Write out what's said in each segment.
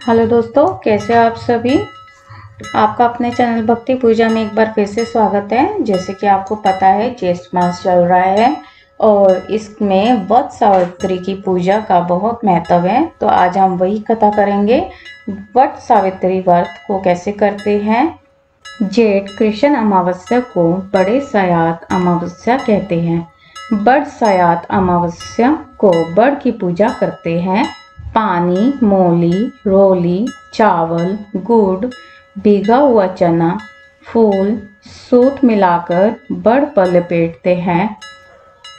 Hello दोस्तों, कैसे हो आप सभी। आपका अपने चैनल भक्ति पूजा में एक बार फिर से स्वागत है। जैसे कि आपको पता है ज्येष्ठ मास चल रहा है और इसमें वट सावित्री की पूजा का बहुत महत्व है। तो आज हम वही कथा करेंगे, वट सावित्री व्रत को कैसे करते हैं। जेठ कृष्ण अमावस्या को बड़े सायात अमावस्या कहते हैं। बड़ सायात अमावस्या को बड़ की पूजा करते हैं। पानी, मूली, रोली, चावल, गुड़, भीगा हुआ चना, फूल, सूत मिलाकर बड़ पर लपेटते हैं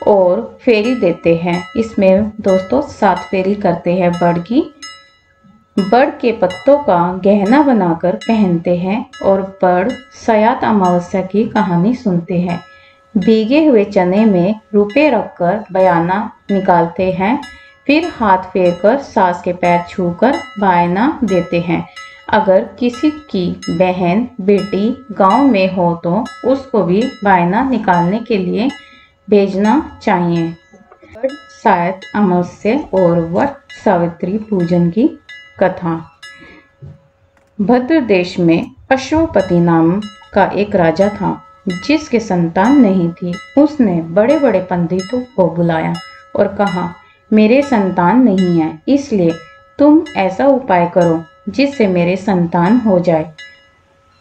और फेरी देते हैं। इसमें दोस्तों 7 फेरी करते हैं बड़ की। बड़ के पत्तों का गहना बनाकर पहनते हैं और बड़ सायात अमावस्या की कहानी सुनते हैं। भीगे हुए चने में रुपए रखकर बयाना निकालते हैं, फिर हाथ फेरकर सास के पैर छूकर बायना देते हैं। अगर किसी की बहन बेटी गांव में हो तो उसको भी बायना निकालने के लिए भेजना चाहिए। वट सायात अमावस्या और वट सावित्री पूजन की कथा। भद्र देश में अश्वपति नाम का एक राजा था, जिसके संतान नहीं थी। उसने बड़े बड़े पंडितों को बुलाया और कहा, मेरे संतान नहीं है, इसलिए तुम ऐसा उपाय करो जिससे मेरे संतान हो जाए।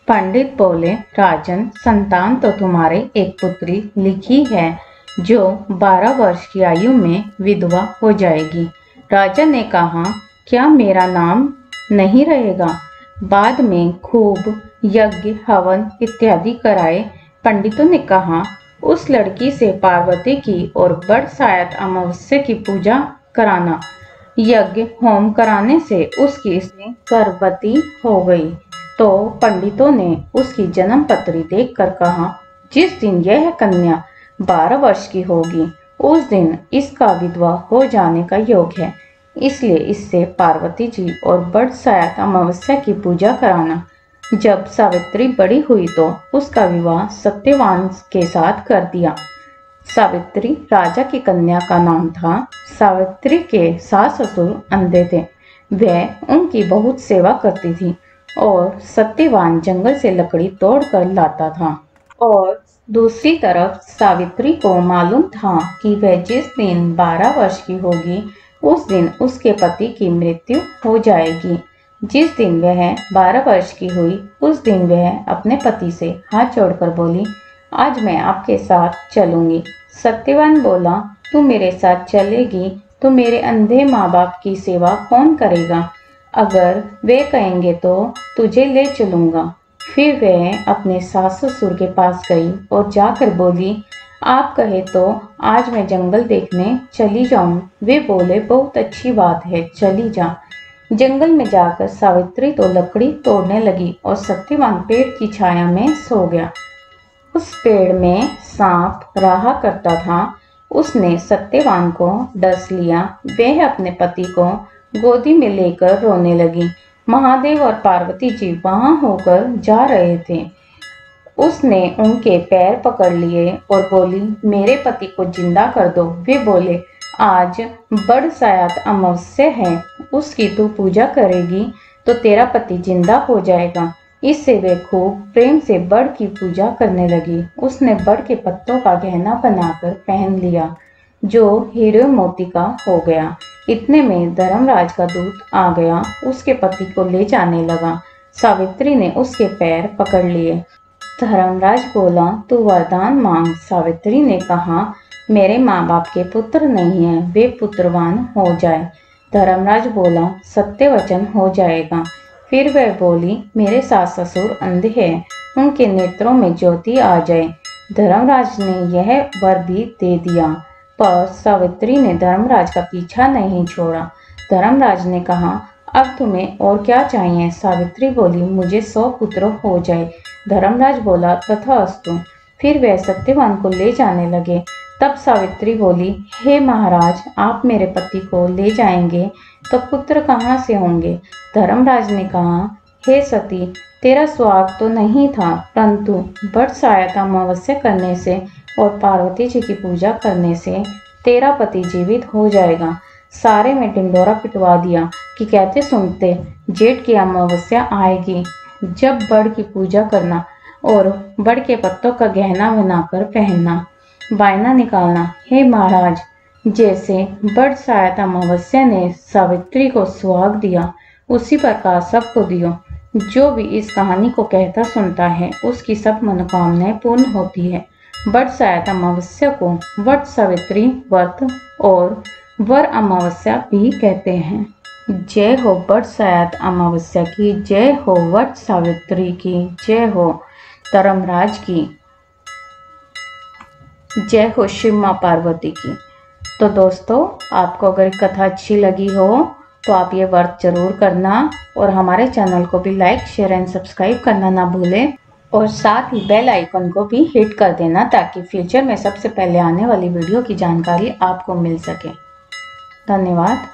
पंडित बोले, राजन, संतान तो तुम्हारे एक पुत्री लिखी है जो 12 वर्ष की आयु में विधवा हो जाएगी। राजा ने कहा, क्या मेरा नाम नहीं रहेगा। बाद में खूब यज्ञ हवन इत्यादि कराए। पंडितों ने कहा, उस लड़की से पार्वती की और बड़ सायात अमावस्या की पूजा कराना। यज्ञ होम कराने से उसकी स्त्री गर्भवती हो गई। तो पंडितों ने उसकी जन्म पत्री देखकर कहा, जिस दिन यह कन्या 12 वर्ष की होगी उस दिन इसका विधवा हो जाने का योग है, इसलिए इससे पार्वती जी और बड़ सायात अमावस्या की पूजा कराना। जब सावित्री बड़ी हुई तो उसका विवाह सत्यवान के साथ कर दिया। सावित्री राजा की कन्या का नाम था। सावित्री के सास ससुर अंधे थे। वह उनकी बहुत सेवा करती थी और सत्यवान जंगल से लकड़ी तोड़कर लाता था। और दूसरी तरफ सावित्री को मालूम था कि वह जिस दिन 12 वर्ष की होगी उस दिन उसके पति की मृत्यु हो जाएगी। जिस दिन वह 12 वर्ष की हुई उस दिन वह अपने पति से हाथ जोड़कर बोली, आज मैं आपके साथ चलूंगी। सत्यवान बोला, तू मेरे साथ चलेगी तो मेरे अंधे माँ बाप की सेवा कौन करेगा। अगर वे कहेंगे तो तुझे ले चलूंगा। फिर वह अपने सास ससुर के पास गई और जाकर बोली, आप कहे तो आज मैं जंगल देखने चली जाऊं। वे बोले, बहुत अच्छी बात है, चली जा। जंगल में जाकर सावित्री तो लकड़ी तोड़ने लगी और सत्यवान पेड़ की छाया में सो गया। उस पेड़ में सांप रहा करता था। उसने सत्यवान को डस लिया। वह अपने पति को गोदी में लेकर रोने लगी। महादेव और पार्वती जी वहां होकर जा रहे थे। उसने उनके पैर पकड़ लिए और बोली, मेरे पति को जिंदा कर दो। वे बोले, आज बड़ सायात अमावस्या है, उसकी तू पूजा करेगी तो तेरा पति जिंदा हो जाएगा। इससे वे खूब प्रेम से बड़ की पूजा करने लगी। उसने बड़ के पत्तों का गहना बनाकर पहन लिया जो हीरे मोती का हो गया। इतने में धर्मराज का दूत आ गया, उसके पति को ले जाने लगा। सावित्री ने उसके पैर पकड़ लिए। धर्मराज बोला, तू वरदान मांग। सावित्री ने कहा, मेरे माँ बाप के पुत्र नहीं है, वे पुत्रवान हो जाए। धर्मराज बोला, सत्य वचन हो जाएगा। फिर वह बोली, मेरे सास ससुर अंधे हैं, उनके नेत्रों में ज्योति आ जाए। धर्मराज ने यह वर भी दे दिया, पर सावित्री ने धर्मराज का पीछा नहीं छोड़ा। धर्मराज ने कहा, अब तुम्हें और क्या चाहिए। सावित्री बोली, मुझे 100 पुत्र हो जाए। धर्मराज बोला, तथास्तु। फिर वह सत्यवान को ले जाने लगे। तब सावित्री बोली, हे महाराज, आप मेरे पति को ले जाएंगे तो पुत्र कहाँ से होंगे। धर्मराज ने कहा, हे सती, तेरा स्वाग तो नहीं था, परंतु बड़ सायात अमावस्या करने से और पार्वती जी की पूजा करने से तेरा पति जीवित हो जाएगा। सारे में ढिंढोरा पिटवा दिया कि कहते सुनते जेठ की अमावस्या आएगी जब बड़ की पूजा करना और बड़ के पत्तों का गहना बनाकर पहनना, बायना निकालना। हे महाराज, जैसे बड़ सायत अमावस्या ने सावित्री को सुहाग दिया, उसी प्रकार सबको दियो। जो भी इस कहानी को कहता सुनता है उसकी सब मनोकामनाएं पूर्ण होती है। बड़ सायत अमावस्या को वट सावित्री व्रत और वर अमावस्या भी कहते हैं। जय हो बड़ सायत अमावस्या की, जय हो वट सावित्री की, जय हो धर्मराज की, जय हो शिव मां पार्वती की। तो दोस्तों, आपको अगर कथा अच्छी लगी हो तो आप ये व्रत जरूर करना और हमारे चैनल को भी लाइक, शेयर एंड सब्सक्राइब करना ना भूलें और साथ ही बेल आइकन को भी हिट कर देना ताकि फ्यूचर में सबसे पहले आने वाली वीडियो की जानकारी आपको मिल सके। धन्यवाद।